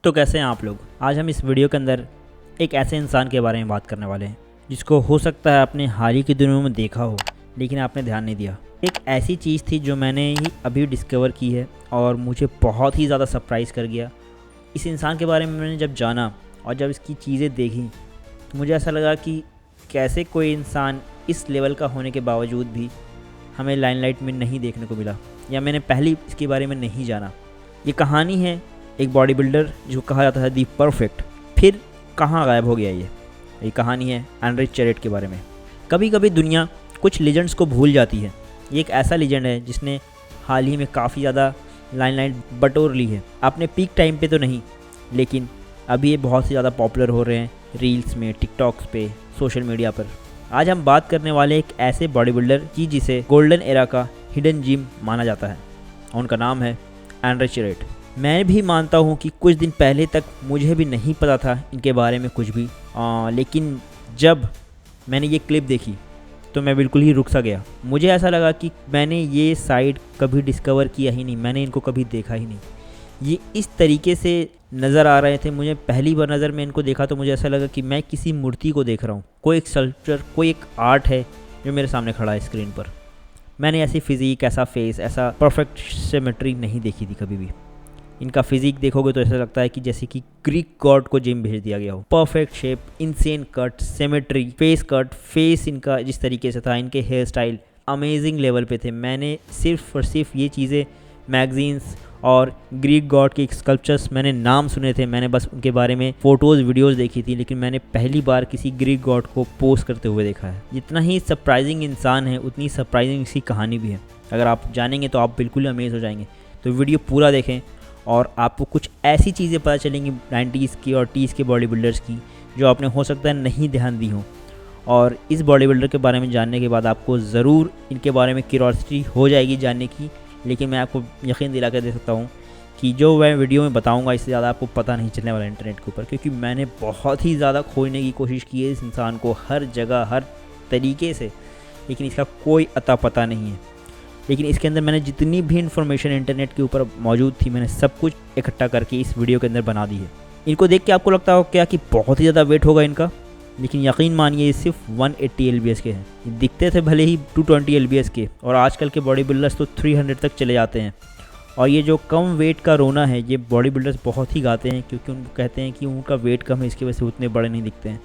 तो कैसे हैं आप लोग। आज हम इस वीडियो के अंदर एक ऐसे इंसान के बारे में बात करने वाले हैं जिसको हो सकता है आपने हाल ही के दिनों में देखा हो लेकिन आपने ध्यान नहीं दिया। एक ऐसी चीज़ थी जो मैंने ही अभी डिस्कवर की है और मुझे बहुत ही ज़्यादा सरप्राइज़ कर गया। इस इंसान के बारे में मैंने जब जाना और जब इसकी चीज़ें देखी तो मुझे ऐसा लगा कि कैसे कोई इंसान इस लेवल का होने के बावजूद भी हमें लाइमलाइट में नहीं देखने को मिला या मैंने पहले इसके बारे में नहीं जाना। ये कहानी है एक बॉडी बिल्डर जो कहा जाता है दी परफेक्ट, फिर कहाँ गायब हो गया ये कहानी है एंड्रे चेरेट के बारे में। कभी कभी दुनिया कुछ लीजेंड्स को भूल जाती है। ये एक ऐसा लीजेंड है जिसने हाल ही में काफ़ी ज़्यादा लाइमलाइट बटोर ली है। अपने पीक टाइम पे तो नहीं, लेकिन अभी ये बहुत ही ज़्यादा पॉपुलर हो रहे हैं रील्स में, टिकटॉक्स पे, सोशल मीडिया पर। आज हम बात करने वाले एक ऐसे बॉडी बिल्डर की जिसे गोल्डन एरा का हिडन जिम माना जाता है। उनका नाम है एंड्रे चेरेट। मैं भी मानता हूँ कि कुछ दिन पहले तक मुझे भी नहीं पता था इनके बारे में कुछ भी, लेकिन जब मैंने ये क्लिप देखी तो मैं बिल्कुल ही रुक सा गया। मुझे ऐसा लगा कि मैंने ये साइट कभी डिस्कवर किया ही नहीं, मैंने इनको कभी देखा ही नहीं। ये इस तरीके से नज़र आ रहे थे। मुझे पहली बार नज़र में इनको देखा तो मुझे ऐसा लगा कि मैं किसी मूर्ति को देख रहा हूँ, कोई एक स्कल्पचर, कोई एक आर्ट है जो मेरे सामने खड़ा है स्क्रीन पर। मैंने ऐसी फिज़िक, ऐसा फेस, ऐसा परफेक्ट सिमेट्री नहीं देखी थी कभी भी। इनका फिजिक देखोगे तो ऐसा लगता है कि जैसे कि ग्रीक गॉड को जिम भेज दिया गया हो। Perfect shape, insane cut, symmetry, face cut, face इनका जिस तरीके से था, इनके हेयर स्टाइल अमेजिंग लेवल पे थे। मैंने सिर्फ और सिर्फ ये चीज़ें मैगजीन्स और ग्रीक गॉड के स्कल्पचर्स मैंने नाम सुने थे, मैंने बस उनके बारे में फ़ोटोज़ वीडियोज़ देखी थी, लेकिन मैंने पहली बार किसी ग्रीक गॉड को पोस्ट करते हुए देखा है। जितना ही सरप्राइजिंग इंसान है उतनी सरप्राइजिंग इसकी कहानी भी है। अगर आप जानेंगे तो आप बिल्कुल अमेज़ हो जाएंगे। तो वीडियो पूरा देखें और आपको कुछ ऐसी चीज़ें पता चलेंगी 90s की और 80s के बॉडी बिल्डर्स की जो आपने हो सकता है नहीं ध्यान दी हो। और इस बॉडी बिल्डर के बारे में जानने के बाद आपको ज़रूर इनके बारे में क्यूरियोसिटी हो जाएगी जानने की। लेकिन मैं आपको यकीन दिला कर दे सकता हूँ कि जो मैं वीडियो में बताऊँगा इससे ज़्यादा आपको पता नहीं चलने वाला इंटरनेट के ऊपर, क्योंकि मैंने बहुत ही ज़्यादा खोजने की कोशिश की है इस इंसान को हर जगह, हर तरीके से, लेकिन इसका कोई अता पता नहीं है। लेकिन इसके अंदर मैंने जितनी भी इन्फॉर्मेशन इंटरनेट के ऊपर मौजूद थी मैंने सब कुछ इकट्ठा करके इस वीडियो के अंदर बना दी है। इनको देख के आपको लगता हो क्या कि बहुत ही ज़्यादा वेट होगा इनका, लेकिन यकीन मानिए ये सिर्फ 180 LBS के हैं। दिखते थे भले ही 220 LBS के, और आजकल के बॉडी बिल्डर्स तो 300 तक चले जाते हैं। और ये जो कम वेट का रोना है ये बॉडी बिल्डर्स बहुत ही गाते हैं, क्योंकि उनको कहते हैं कि उनका वेट कम है, इसकी वजह से उतने बड़े नहीं दिखते हैं।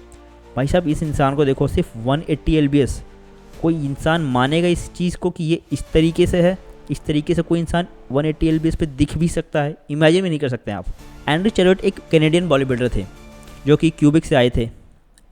भाई साहब, इस इंसान को देखो, सिर्फ 180 LBS। कोई इंसान मानेगा इस चीज़ को कि ये इस तरीके से है? इस तरीके से कोई इंसान 180 LBS पे दिख भी सकता है? इमेजिन भी नहीं कर सकते आप। एंड्रे चेरेट एक कैनेडियन बॉडी बिल्डर थे जो कि क्यूबिक से आए थे।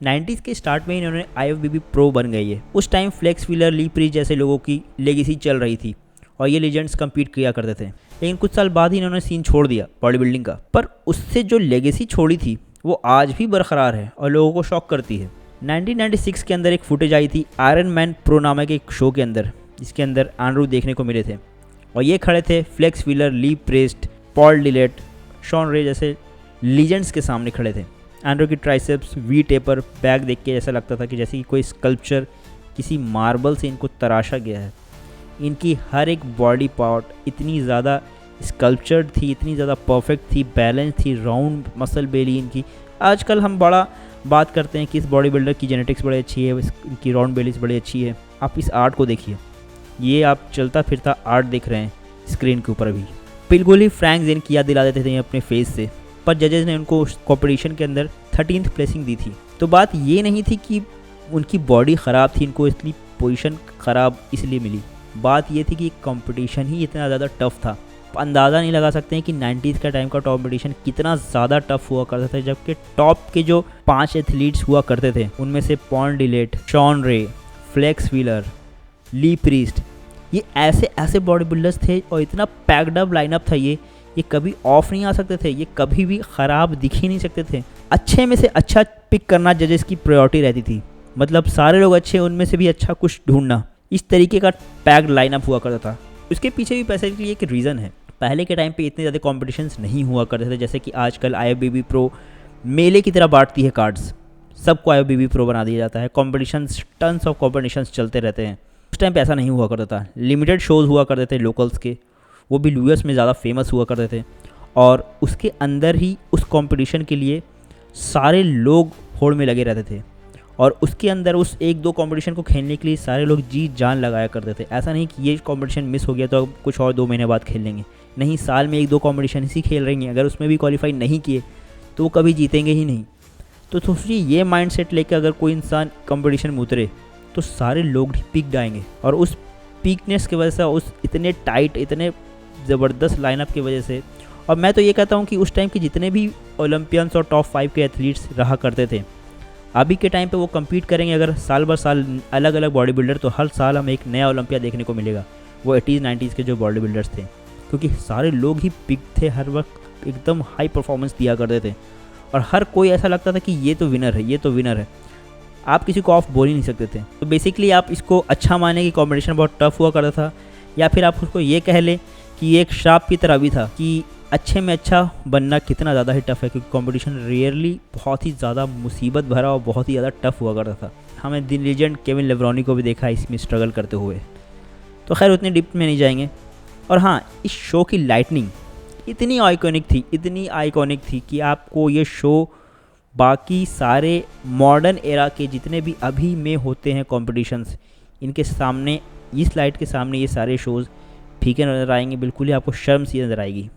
90s के स्टार्ट में इन्होंने IFBB प्रो बन गई है। उस टाइम फ्लेक्स व्हीलर, ली प्रीस्ट जैसे लोगों की लेगेसी चल रही थी और ये लेजेंड्स कम्पीट किया करते थे। लेकिन कुछ साल बाद ही इन्होंने सीन छोड़ दिया बॉडी बिल्डिंग का, पर उससे जो लेगेसी छोड़ी थी वो आज भी बरकरार है और लोगों को शॉक करती है। 1996 के अंदर एक फुटेज आई थी आयरन मैन प्रो नामक एक शो के अंदर, जिसके अंदर एंड्रू देखने को मिले थे और ये खड़े थे फ्लेक्स व्हीलर, ली प्रीस्ट, पॉल डिलेट, शॉन रे जैसे लीजेंड्स के सामने खड़े थे। एंड्रू की ट्राइसेप्स, वी टेपर, बैक देख के ऐसा लगता था कि जैसे कि कोई स्कल्पचर किसी मार्बल से इनको तराशा गया है। इनकी हर एक बॉडी पार्ट इतनी ज़्यादा स्कल्पचर्ड थी, इतनी ज़्यादा परफेक्ट थी, बैलेंस थी, राउंड मसल बेली इनकी। आजकल हम बड़ा बात करते हैं कि इस बॉडी बिल्डर की जेनेटिक्स बड़ी अच्छी है, इनकी राउंड बेलीज बड़ी अच्छी है। आप इस आर्ट को देखिए, ये आप चलता फिरता आर्ट देख रहे हैं स्क्रीन के ऊपर। अभी बिल्कुल ही फ्रैंक ज़ेन की याद दिला देते थे अपने फेस से, पर जजेस ने उनको कॉम्पिटिशन के अंदर 13th प्लेसिंग दी थी। तो बात ये नहीं थी कि उनकी बॉडी ख़राब थी, इनको इसलिए पोजीशन ख़राब इसलिए मिली। बात ये थी कि कंपटीशन ही इतना ज़्यादा टफ था। अंदाज़ा नहीं लगा सकते हैं कि 90s का टाइम का कंपटीशन कितना ज़्यादा टफ हुआ करता था, जबकि टॉप के जो 5 एथलीट्स हुआ करते थे उनमें से पॉल डिलेट, शॉन रे, फ्लेक्स व्हीलर, ली प्रीस्ट, ये ऐसे बॉडी बिल्डर्स थे और इतना पैक्ड अप लाइनअप था। ये कभी ऑफ नहीं आ सकते थे, ये कभी भी ख़राब दिख ही नहीं सकते थे। अच्छे में से अच्छा पिक करना जजेस की प्रायोरिटी रहती थी, मतलब सारे लोग अच्छे, उनमें से भी अच्छा कुछ ढूंढना। इस तरीके का पैक्ड लाइनअप हुआ करता था। उसके पीछे भी पैसे के लिए एक रीज़न है। पहले के टाइम पे इतने ज़्यादा कॉम्पिटिशन्स नहीं हुआ करते थे जैसे कि आजकल IFBB प्रो मेले की तरह बांटती है कार्ड्स, सबको IFBB प्रो बना दिया जाता है। कॉम्पिटिशन्स, टन्स ऑफ कॉम्पिटिशन्स चलते रहते हैं। उस टाइम पे ऐसा नहीं हुआ करता था। लिमिटेड शोज़ हुआ करते थे लोकल्स के, वो भी US में ज़्यादा फेमस हुआ करते थे। और उसके अंदर ही उस कंपटीशन के लिए सारे लोग होड़ में लगे रहते थे और उसके अंदर उस एक दो कंपटीशन को खेलने के लिए सारे लोग जी जान लगाया करते थे। ऐसा नहीं कि ये कंपटीशन मिस हो गया तो अब कुछ और 2 महीने बाद खेल लेंगे, नहीं, साल में 1-2 कंपटीशन इसी खेल रही हैं, अगर उसमें भी क्वालिफाई नहीं किए तो वो कभी जीतेंगे ही नहीं। तो सोचिए ये माइंडसेट लेकर अगर कोई इंसान कंपटीशन में उतरे तो सारे लोग पीक आएंगे और उस पीकनेस की वजह से, उस इतने टाइट, इतने ज़बरदस्त लाइनअप की वजह से, और मैं तो ये कहता हूँ कि उस टाइम के जितने भी ओलंपियंस और टॉप 5 के एथलीट्स रहा करते थे, अभी के टाइम पे वो compete करेंगे अगर साल बर साल अलग अलग बॉडी बिल्डर, तो हर साल हमें एक नया ओलंपिया देखने को मिलेगा। वो 80s 90s के जो बॉडी बिल्डर्स थे, क्योंकि सारे लोग ही पिक थे, हर वक्त एकदम हाई परफॉर्मेंस दिया करते थे और हर कोई ऐसा लगता था कि ये तो विनर है, ये तो विनर है, आप किसी को ऑफ बोल ही नहीं सकते थे। तो बेसिकली आप इसको अच्छा माने कि कॉम्पिटिशन बहुत टफ हुआ करता था, या फिर आप उसको ये कह लें कि ये एक श्राप की तरह भी था कि अच्छे में अच्छा बनना कितना ज़्यादा ही टफ़ है, क्योंकि कंपटीशन रियरली बहुत ही ज़्यादा मुसीबत भरा और बहुत ही ज़्यादा टफ हुआ करता था। हमें दी लीजेंड केविन लेब्रॉनी को भी देखा इसमें स्ट्रगल करते हुए। तो खैर उतनी डिप में नहीं जाएंगे। और हाँ, इस शो की लाइटनिंग इतनी आइकॉनिक थी कि आपको ये शो बाकी सारे मॉडर्न एरा के जितने भी अभी में होते हैं कॉम्पिटिशन्स, इनके सामने, इस लाइट के सामने ये सारे शोज़ फीके नज़र आएंगे, बिल्कुल ही आपको शर्म सी नज़र आएगी।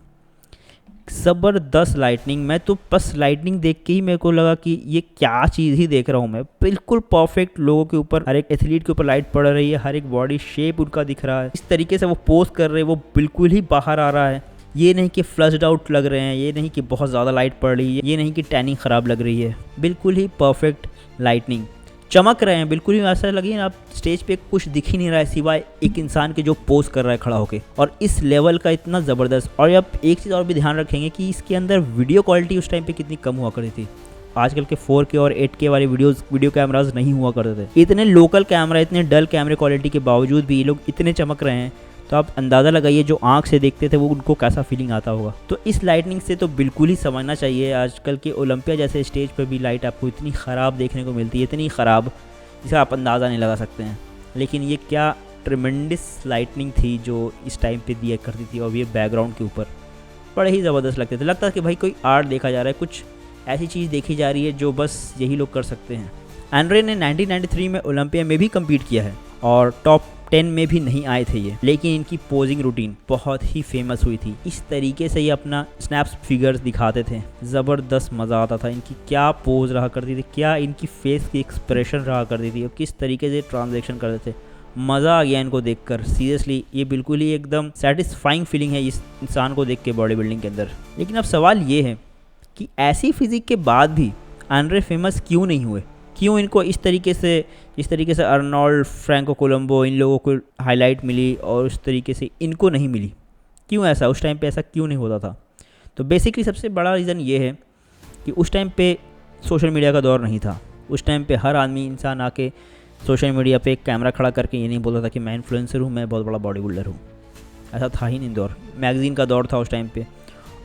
ज़बरदस्त लाइटनिंग, मैं तो बस लाइटनिंग देख के ही मेरे को लगा कि ये क्या चीज़ ही देख रहा हूँ मैं। बिल्कुल परफेक्ट लोगों के ऊपर, हर एक एथलीट के ऊपर लाइट पड़ रही है, हर एक बॉडी शेप उनका दिख रहा है, इस तरीके से वो पोज कर रहे हैं, वो बिल्कुल ही बाहर आ रहा है। ये नहीं कि फ्लश्ड आउट लग रहे हैं, ये नहीं कि बहुत ज़्यादा लाइट पड़ रही है, ये नहीं कि टैनिंग ख़राब लग रही है, बिल्कुल ही परफेक्ट लाइटनिंग, चमक रहे हैं, बिल्कुल ही ऐसा लगे आप स्टेज पे कुछ दिख ही नहीं रहा है सिवाय एक इंसान के जो पोज कर रहा है खड़ा होके। और इस लेवल का इतना ज़बरदस्त। और अब एक चीज़ और भी ध्यान रखेंगे कि इसके अंदर वीडियो क्वालिटी उस टाइम पे कितनी कम हुआ करती थी। आजकल के 4K और 8K वाले वीडियो कैमराज नहीं हुआ करते थे। इतने लोकल कैमरा, इतने डल कैमरे क्वालिटी के बावजूद भी ये लोग इतने चमक रहे हैं, तो आप अंदाज़ा लगाइए जो आंख से देखते थे वो उनको कैसा फीलिंग आता होगा। तो इस लाइटनिंग से तो बिल्कुल ही समझना चाहिए, आजकल के ओलंपिया जैसे स्टेज पर भी लाइट आपको इतनी ख़राब देखने को मिलती है, इतनी ख़राब जिसका आप अंदाज़ा नहीं लगा सकते हैं। लेकिन ये क्या ट्रिमेंडस लाइटनिंग थी जो इस टाइम पे दिया करती थी, और ये बैकग्राउंड के ऊपर बड़े ही ज़बरदस्त लगते थे। लगता था कि भाई कोई आर्ट देखा जा रहा है, कुछ ऐसी चीज़ देखी जा रही है जो बस यही लोग कर सकते हैं। एंड्रे ने 1993 में ओलंपिया में भी कम्पीट किया है और टॉप 10 में भी नहीं आए थे ये, लेकिन इनकी पोजिंग रूटीन बहुत ही फेमस हुई थी। इस तरीके से ये अपना स्नैप्स फिगर्स दिखाते थे, ज़बरदस्त मज़ा आता था। इनकी क्या पोज रहा करती थी, क्या इनकी फेस की एक्सप्रेशन रहा करती थी, और किस तरीके से ट्रांजैक्शन करते थे, मज़ा आ गया इनको देखकर। सीरियसली ये बिल्कुल ही एकदम सेटिस्फाइंग फीलिंग है इस इंसान को देख के बॉडी बिल्डिंग के अंदर। लेकिन अब सवाल ये है कि ऐसी फिजिक के बाद भी एंड्रे फेमस क्यों नहीं हुए, क्यों इनको इस तरीके से अर्नोल्ड, फ्रैंको कोलंबो, इन लोगों को हाईलाइट मिली और उस तरीके से इनको नहीं मिली, क्यों ऐसा, उस टाइम पे ऐसा क्यों नहीं होता था? तो बेसिकली सबसे बड़ा रीज़न ये है कि उस टाइम पे सोशल मीडिया का दौर नहीं था। उस टाइम पे हर आदमी इंसान आके सोशल मीडिया पे एक कैमरा खड़ा करके ये नहीं बोलता था कि मैं इन्फ्लुएंसर हूँ, मैं बहुत बड़ा बॉडी बिल्डर हूँ। ऐसा था ही नहीं दौर। मैगज़ीन का दौर था उस टाइम पे,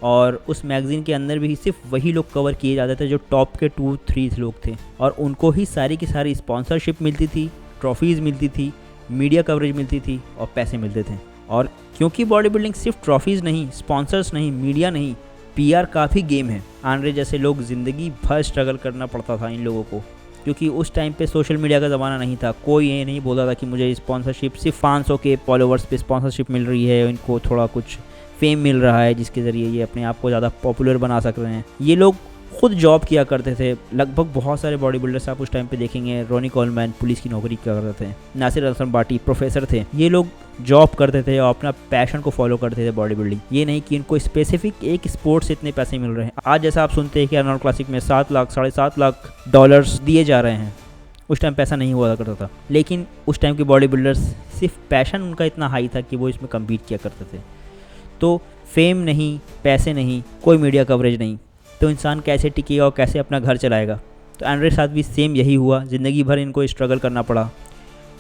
और उस मैगज़ीन के अंदर भी सिर्फ वही लोग कवर किए जाते थे जो टॉप के 2-3 लोग थे, और उनको ही सारी की सारी स्पॉन्सरशिप मिलती थी, ट्रॉफीज़ मिलती थी, मीडिया कवरेज मिलती थी और पैसे मिलते थे। और क्योंकि बॉडी बिल्डिंग सिर्फ ट्रॉफीज़ नहीं, स्पॉन्सर्स नहीं, मीडिया नहीं, PR का भी गेम है। एंड्रे जैसे लोग ज़िंदगी भर स्ट्रगल करना पड़ता था इन लोगों को, क्योंकि उस टाइम पे सोशल मीडिया का ज़माना नहीं था। कोई ये नहीं बोलता था कि मुझे स्पॉन्सरशिप, सिर्फ 500 के फॉलोवर्स पे स्पॉन्सरशिप मिल रही है, इनको थोड़ा कुछ फेम मिल रहा है जिसके ज़रिए ये अपने आप को ज़्यादा पॉपुलर बना सक रहे हैं। ये लोग खुद जॉब किया करते थे। लगभग बहुत सारे बॉडी बिल्डर्स आप उस टाइम पे देखेंगे, रॉनी कोलमैन पुलिस की नौकरी किया करते थे, नासिर हसन भाटी प्रोफेसर थे। ये लोग जॉब करते थे और अपना पैशन को फॉलो करते थे बॉडी बिल्डिंग। ये नहीं कि इनको स्पेसिफिक एक स्पोर्ट से इतने पैसे मिल रहे हैं। आज जैसा आप सुनते हैं कि अर्नोल्ड क्लासिक में 7 लाख, $7.5 लाख डॉलर्स दिए जा रहे हैं, उस टाइम पैसा नहीं हुआ करता था। लेकिन उस टाइम के बॉडी बिल्डर्स सिर्फ पैशन उनका इतना हाई था कि वो इसमें कम्पीट किया करते थे। तो फेम नहीं, पैसे नहीं, कोई मीडिया कवरेज नहीं, तो इंसान कैसे टिकेगा और कैसे अपना घर चलाएगा? तो एंड्रे के साथ भी सेम यही हुआ। ज़िंदगी भर इनको स्ट्रगल करना पड़ा।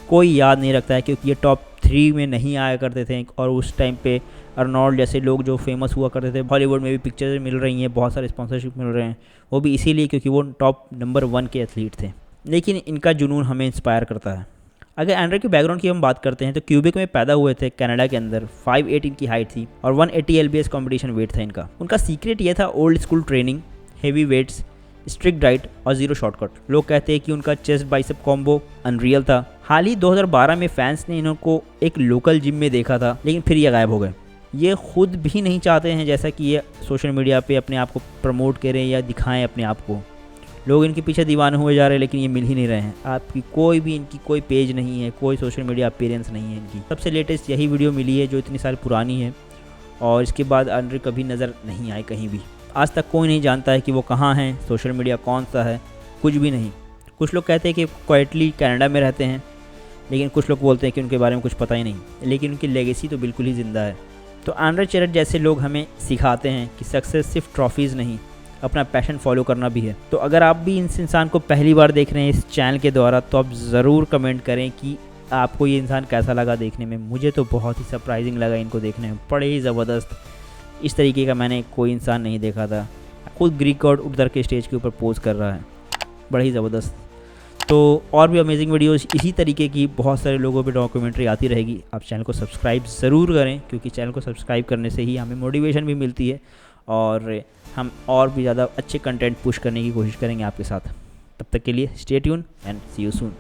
कोई याद नहीं रखता है क्योंकि ये टॉप 3 में नहीं आया करते थे, और उस टाइम पे अर्नोल्ड जैसे लोग जो फेमस हुआ करते थे, हॉलीवुड में भी पिक्चर्स मिल रही हैं, बहुत सारे स्पॉन्सरशिप मिल रहे हैं, वो भी इसीलिए क्योंकि वो टॉप नंबर 1 के एथलीट थे। लेकिन इनका जुनून हमें इंस्पायर करता है। अगर एंड्रे के बैकग्राउंड की हम बात करते हैं तो क्यूबिक में पैदा हुए थे कनाडा के अंदर, 5'8" इनकी हाइट थी और 180 lbs कॉम्पिटिशन वेट था इनका। उनका सीक्रेट ये था old school training, heavy weights, strict diet और जीरो शॉर्टकट। लोग कहते हैं कि उनका चेस्ट बाइसेप कॉम्बो अनरियल था। हाल ही 2012 में फैंस ने इनको एक लोकल जिम में देखा था, लेकिन फिर ये गायब हो गए। ये खुद भी नहीं चाहते हैं जैसा कि ये सोशल मीडिया पे अपने आप को प्रमोट करें या दिखाएं अपने आप को। लोग इनके पीछे दीवाने हुए जा रहे हैं, लेकिन ये मिल ही नहीं रहे हैं। आपकी इनकी कोई पेज नहीं है, कोई सोशल मीडिया अपीयरेंस नहीं है इनकी। सबसे लेटेस्ट यही वीडियो मिली है जो इतनी साल पुरानी है, और इसके बाद एंड्रे कभी नज़र नहीं आए कहीं भी। आज तक कोई नहीं जानता है कि वो कहाँ हैं, सोशल मीडिया कौन सा है, कुछ भी नहीं। कुछ लोग कहते हैं कि क्वाइटली कनाडा में रहते हैं, लेकिन कुछ लोग बोलते हैं कि उनके बारे में कुछ पता ही नहीं, लेकिन उनकी लेगेसी तो बिल्कुल ही ज़िंदा है। तो एंड्रे चेरट जैसे लोग हमें सिखाते हैं कि सक्सेस सिर्फ ट्रॉफीज़ नहीं, अपना पैशन फॉलो करना भी है। तो अगर आप भी इस इंसान को पहली बार देख रहे हैं इस चैनल के द्वारा, तो आप ज़रूर कमेंट करें कि आपको ये इंसान कैसा लगा देखने में। मुझे तो बहुत ही सरप्राइजिंग लगा इनको देखने में, बड़े ही ज़बरदस्त। इस तरीके का मैंने कोई इंसान नहीं देखा था। खुद ग्रीक गॉड उतर के स्टेज के ऊपर पोज कर रहा है, बड़ा ही ज़बरदस्त। तो और भी अमेजिंग वीडियोस इसी तरीके की बहुत सारे लोगों पे डॉक्यूमेंट्री आती रहेगी। आप चैनल को सब्सक्राइब ज़रूर करें, क्योंकि चैनल को सब्सक्राइब करने से ही हमें मोटिवेशन भी मिलती है और हम और भी ज़्यादा अच्छे कंटेंट पुश करने की कोशिश करेंगे आपके साथ। तब तक के लिए stay tune and see you soon.